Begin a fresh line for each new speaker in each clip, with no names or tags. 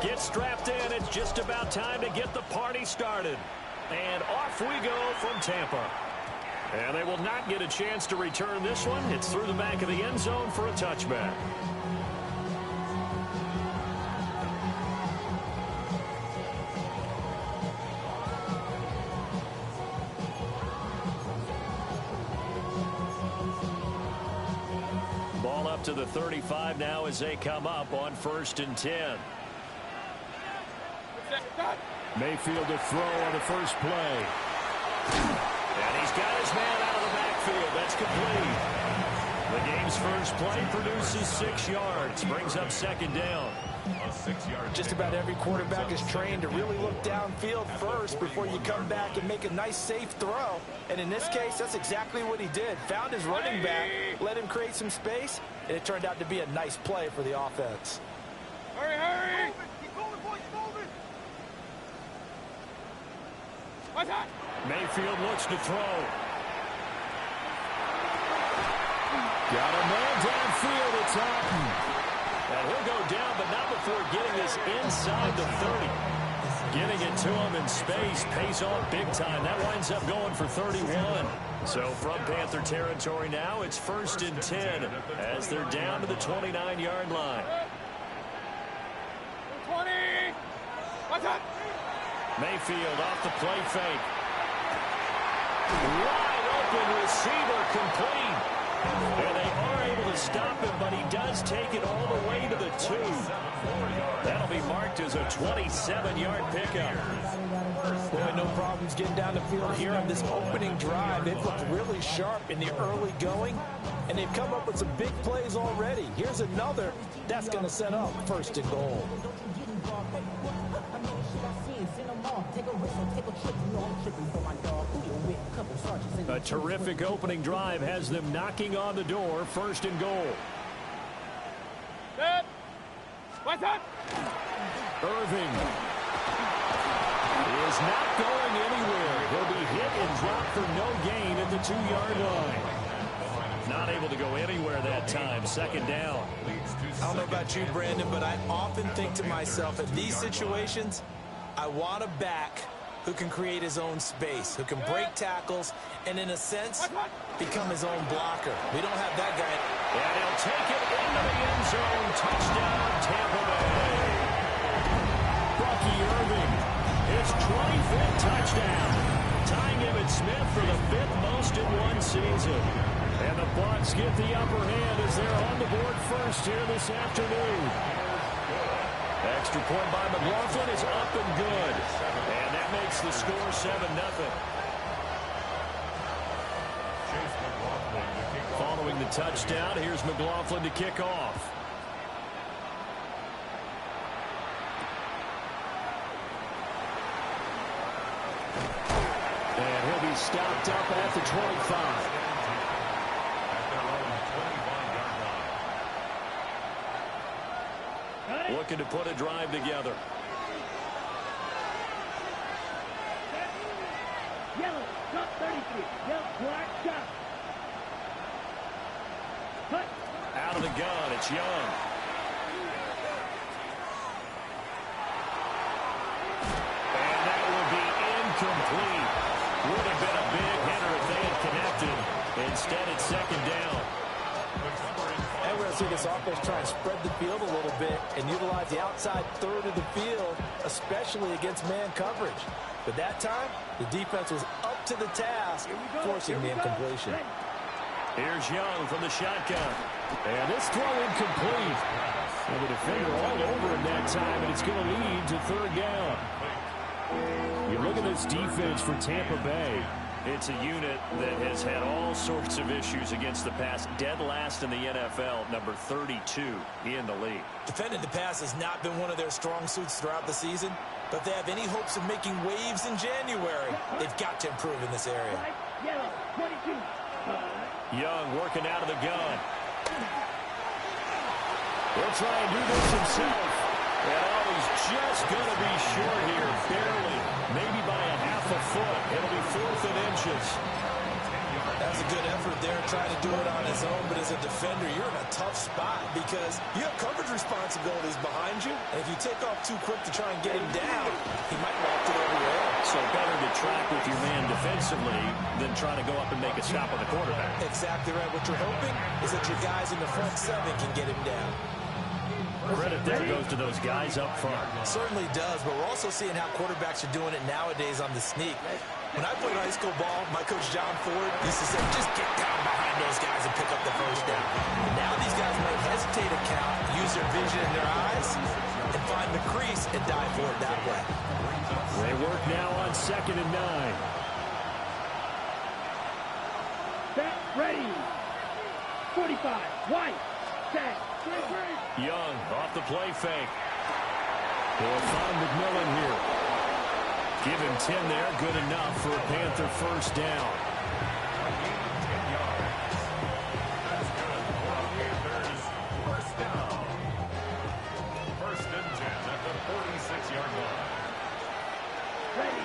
Get strapped in. It's just about time to get the party started. And off we go from Tampa. And they will not get a chance to return this one. It's through the back of the end zone for a touchback. Ball up to the 35 now as they come up on 1st and 10. Mayfield to throw on the first play. And he's got his man out of the backfield. That's complete. The game's first play produces 6 yards. Brings up 2nd down.
Just about every quarterback is trained to really look downfield first before you come back and make a nice, safe throw. And in this case, that's exactly what he did. Found his running back, let him create some space, and it turned out to be a nice play for the offense.
Hurry, hurry!
Mayfield looks to throw. Got a man downfield. It's Otten. And he'll go down, but not before getting this inside the 30. Getting it to him in space pays off big time. That winds up going for 31. So from Panther territory now, it's 1st and 10 as they're down to the 29-yard line.
20! What's up?
Mayfield off the play fake. Wide open receiver complete. And they are able to stop him, but he does take it all the way to the 2. That'll be marked as a 27-yard pickup.
Boy, no problems getting down the field here on this opening drive. They've looked really sharp in the early going, and they've come up with some big plays already. Here's another. That's going to set up 1st and goal.
A terrific opening drive has them knocking on the door. 1st and goal.
Set. What's up?
Irving is not going anywhere. He'll be hit and dropped for no gain at the 2-yard line. Not able to go anywhere that time. 2nd down.
I don't know about you, Brandon, but I often think to myself, at these situations, I want a back who can create his own space, who can break tackles, and in a sense, become his own blocker. We don't have that guy.
And he'll take it into the end zone. Touchdown, Tampa Bay. Bucky Irving, his 25th touchdown. Tying Emmitt Smith for the 5th most in one season. And the Bucs get the upper hand as they're on the board first here this afternoon. Extra point by McLaughlin is up and good. And that makes the score 7-0. Following the touchdown, here's McLaughlin to kick off. And he'll be stopped up at the 25. Looking to put a drive together.
Yellow, top 33. Yellow, black, shot. Cut.
Out of the gun, it's Young. And that will be incomplete. Would have been a big hitter if they had connected. Instead, it's 2nd down.
And we're going to see this offense try and spread the field a little bit and utilize the outside third of the field, especially against man coverage. But that time, the defense was up to the task, forcing the incompletion.
Here's Young from the shotgun. And this throw incomplete. And the defender all over him that time, and it's going to lead to 3rd down. You look at this defense for Tampa Bay. It's a unit that has had all sorts of issues against the pass. Dead last in the NFL, number 32 in the league.
Defending the pass has not been one of their strong suits throughout the season, but they have any hopes of making waves in January. They've got to improve in this area.
Yellow, 22.
Young working out of the gun. He'll try and do this himself. And he's just going to be short here, barely, maybe by a half a foot. It'll be 4th and inches.
That was a good effort there, trying to do it on his own, but as a defender, you're in a tough spot because you have coverage responsibilities behind you, and if you take off too quick to try and get him down, he might walk it over your head.
So better to track with your man defensively than try to go up and make a stop on the quarterback.
Exactly right. What you're hoping is that your guys in the front seven can get him down.
Credit there goes to those guys up front.
Certainly does, but we're also seeing how quarterbacks are doing it nowadays on the sneak. When I played high school ball, my coach John Ford used to say, just get down behind those guys and pick up the first down. And now these guys might hesitate to count, use their vision in their eyes, and find the crease and dive for it that way.
They work now on 2nd and 9.
Set, ready. 45, White, set,
Young off the play fake. They'll find McMillan here. Give him 10 there. Good enough for a Panther first down.
First and 10 at the 46-yard line.
ready.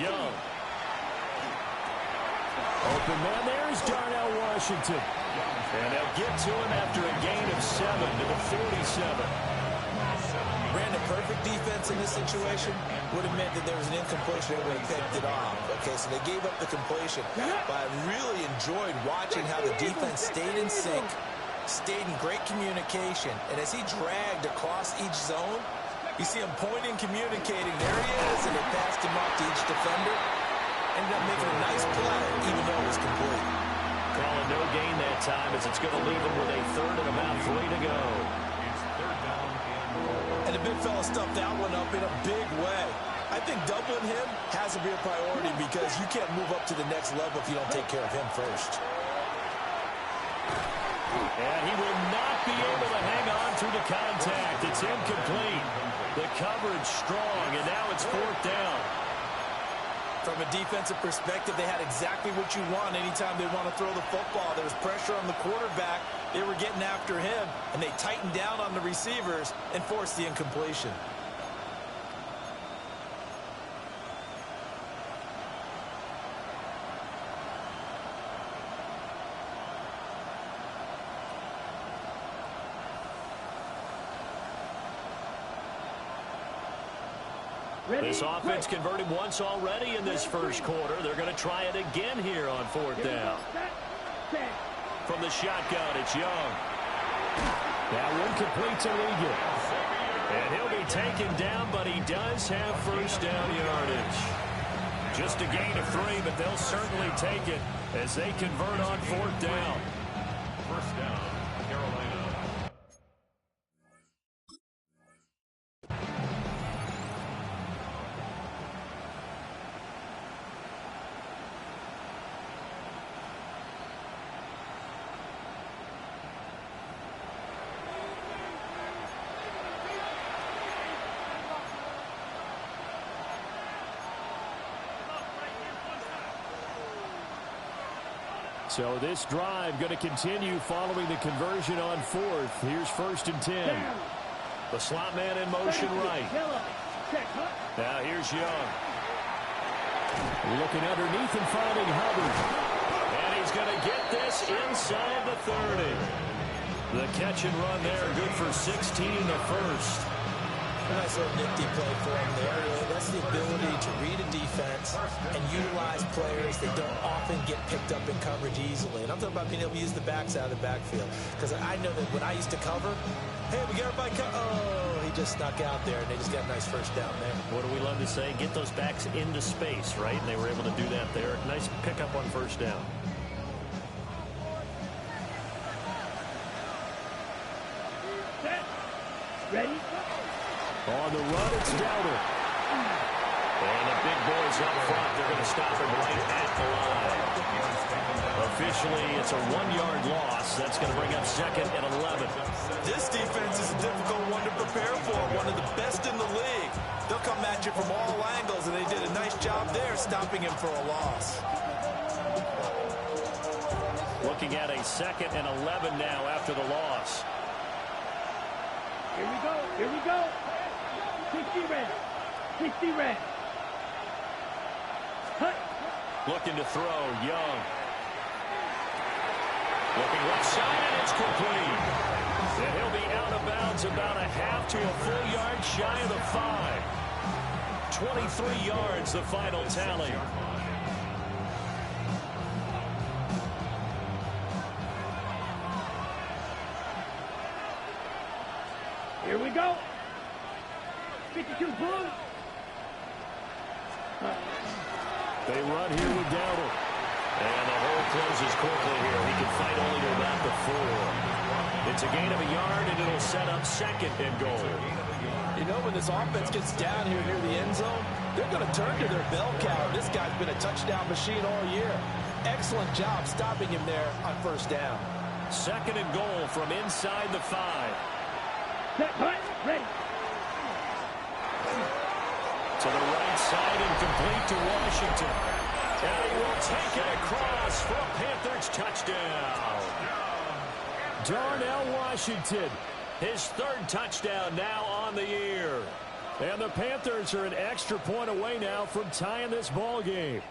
Young. Open man. There's Darnell Washington. And they'll get to him after a gain of 7 to the 47.
Ran a perfect defense in this situation. Would have meant that there was an incompletion and would have picked it off. Okay, so they gave up the completion. But I really enjoyed watching how the defense stayed in sync, stayed in great communication. And as he dragged across each zone, you see him pointing, communicating. There he is, and they passed him off to each defender. Ended up making a nice play, even though it was complete.
Calling no gain that time as it's going to leave him with a 3rd and about 3 to go.
And the big fella stuffed that one up in a big way. I think doubling him has to be a priority because you can't move up to the next level if you don't take care of him first.
And he will not be able to hang on through the contact. It's incomplete. The coverage strong, and now it's 4th down.
From a defensive perspective, they had exactly what you want anytime they want to throw the football. There was pressure on the quarterback. They were getting after him, and they tightened down on the receivers and forced the incompletion.
This offense converted once already in this first quarter. They're going to try it again here on 4th down. From the shotgun, it's Young. That one completes illegal. And he'll be taken down, but he does have first down yardage. Just a gain of 3, but they'll certainly take it as they convert on 4th down.
First down, Carolina.
So this drive going to continue following the conversion on 4th. Here's 1st and 10. The slot man in motion right. Now here's Young. Looking underneath and finding Hubbard. And he's going to get this inside the 30. The catch and run there, good for 16, the first.
A nice little nifty play for him there. That's the ability to read a defense and utilize players that don't often get picked up in coverage easily. And I'm talking about being able to use the backs out of the backfield. Because I know that when I used to cover, hey, we got everybody oh, he just snuck out there, and they just got a nice first down there.
What do we love to say? Get those backs into space, right? And they were able to do that there. Nice pickup on first down.
Ready?
On the run, it's Dowder. And the big boys up front, they're going to stop him right at the line. Officially, it's a 1-yard loss. That's going to bring up 2nd and 11.
This defense is a difficult one to prepare for, one of the best in the league. They'll come at you from all angles, and they did a nice job there stopping him for a loss.
Looking at a 2nd and 11 now after the loss.
Here we go. Here we go. 60 red. 60 red. Cut.
Looking to throw, Young. Looking left side, and it's complete. And he'll be out of bounds about a half to a full yard shy of the 5. 23 yards, the final tally.
Here we go. 52 Blues.
They run here with Dowdle. And the hole closes quickly here. He can fight only to about the 4. It's a gain of a yard, and it'll set up second and goal.
You know, when this offense gets down here near the end zone, they're going to turn to their bell cow. This guy's been a touchdown machine all year. Excellent job stopping him there on first down.
Second and goal from inside the 5.
Set, hut, ready.
To the right side and complete to Washington. And he will take it across for a Panthers touchdown. Darnell Washington, his 3rd touchdown now on the year. And the Panthers are an extra point away now from tying this ball game.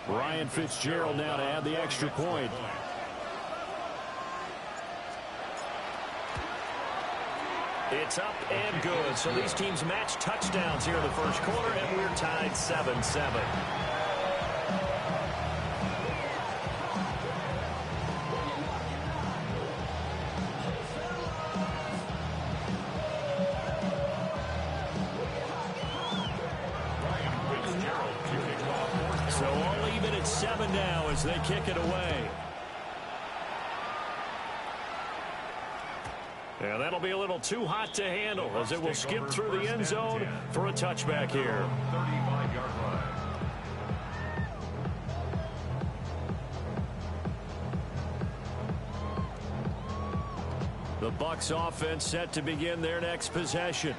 Ryan Fitzgerald now to add the extra point. It's up and good. So these teams match touchdowns here in the first quarter, and we're tied 7-7. So all even at 7 now as they kick it away. And that'll be a little too hot to handle as it will skip through the end zone for a touchback here.
35-yard line.
The Bucs offense set to begin their next possession.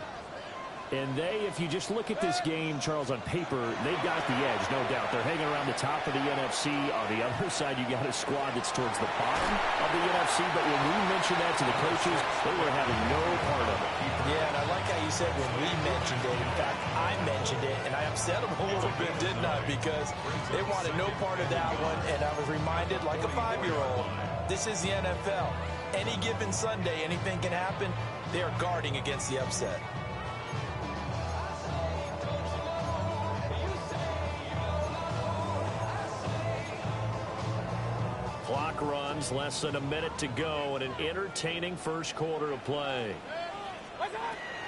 And they, if you just look at this game, Charles, on paper, they've got the edge, no doubt. They're hanging around the top of the NFC. On the other side, you got a squad that's towards the bottom of the NFC. But when we mentioned that to the coaches, they were having no part of it.
Yeah, and I like how you said when we mentioned it. In fact, I mentioned it, and I upset them a little bit, didn't I? Because they wanted no part of that one, and I was reminded, like a 5-year-old, this is the NFL. Any given Sunday, anything can happen. They are guarding against the upset.
Clock runs, less than a minute to go, and an entertaining first quarter of play.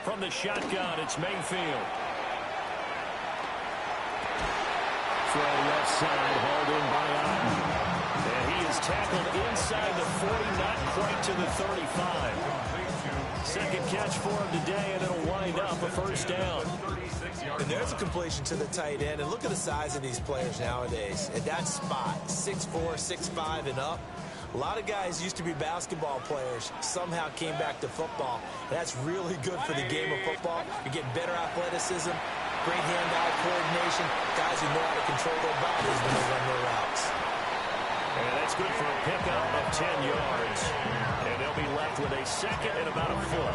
From the shotgun, it's Mayfield. Throw left side, hauled in by Otten. And he is tackled inside the 40, not quite to the 35. Second catch for him today, and it'll wind up a first down.
And there's a completion to the tight end. And look at the size of these players nowadays. At that spot, 6'4", 6'5", and up. A lot of guys used to be basketball players, somehow came back to football. That's really good for the game of football. You're getting better athleticism, great hand-eye coordination, guys who know how to control their bodies when they run their routes.
And that's good for a pickup of 10 yards. And they'll be left with a second and about a foot.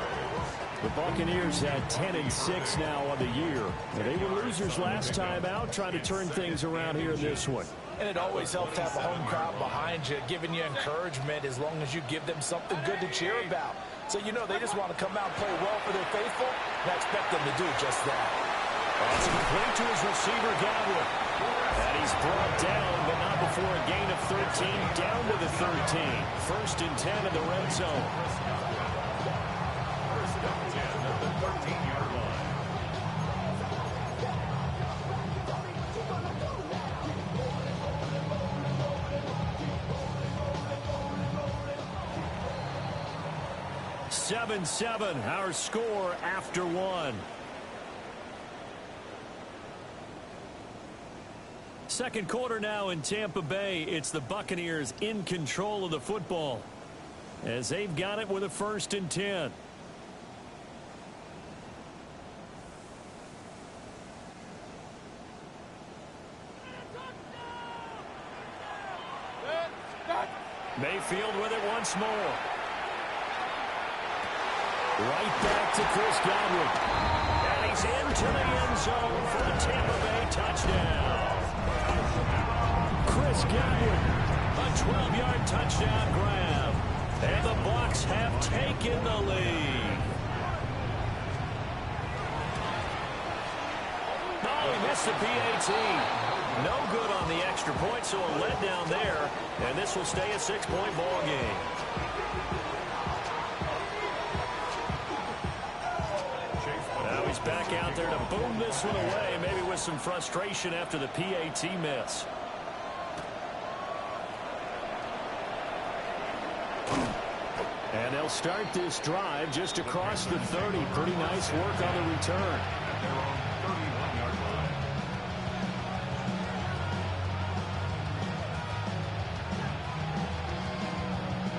The Buccaneers had 10-6 now on the year. And they were losers last time out, trying to turn things around here in this one.
And it always helps to have a home crowd behind you, giving you encouragement as long as you give them something good to cheer about. So, you know, they just want to come out and play well for their faithful, and I expect them to do just that.
It's complete to his receiver, Godwin. And he's brought down, but not before a gain of 13, down to the 13. First and 10 in the red zone.
First down 10 at the 13-yard line.
Seven, our score after one. Second quarter now in Tampa Bay. It's the Buccaneers in control of the football as they've got it with a 1st and 10. Mayfield with it once more. Right back to Chris Godwin. And he He's into the end zone for a Tampa Bay touchdown. Chris Godwin, a 12-yard touchdown grab. And the Bucs have taken the lead. Oh, he missed the PAT. No good on the extra point, so a letdown there. And this will stay a 6-point ball game. Now he's back out there to boom this one away, maybe with some frustration after the PAT miss. And they'll start this drive just across the 30. Pretty nice work on the return.
Their own 31-yard line.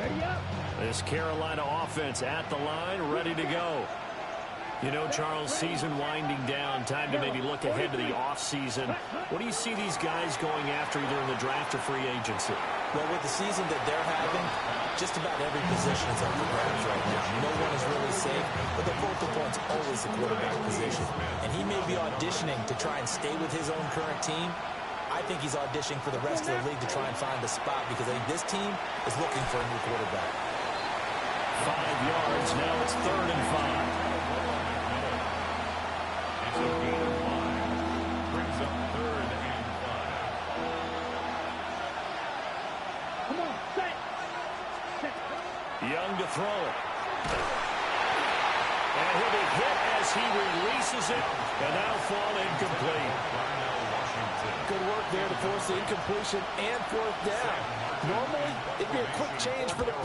Ready up.
This Carolina offense at the line, ready to go. You know, Charles, season winding down, time to maybe look ahead to the offseason. What do you see these guys going after either in the draft or free agency?
Well, with the season that they're having, just about every position is up for grabs right now. No one is really safe, but the focal point's always the quarterback position. And he may be auditioning to try and stay with his own current team. I think he's auditioning for the rest of the league to try and find a spot because I think this team is looking for a new quarterback.
5 yards, now it's 3rd and 5.
It's a gain of 5. Brings up 3rd and 5.
Come on, set.
Young to throw it. And he'll be hit as he releases it, and now fall incomplete.
Good work there to force the incompletion and 4th down. Normally, it'd be a quick change for the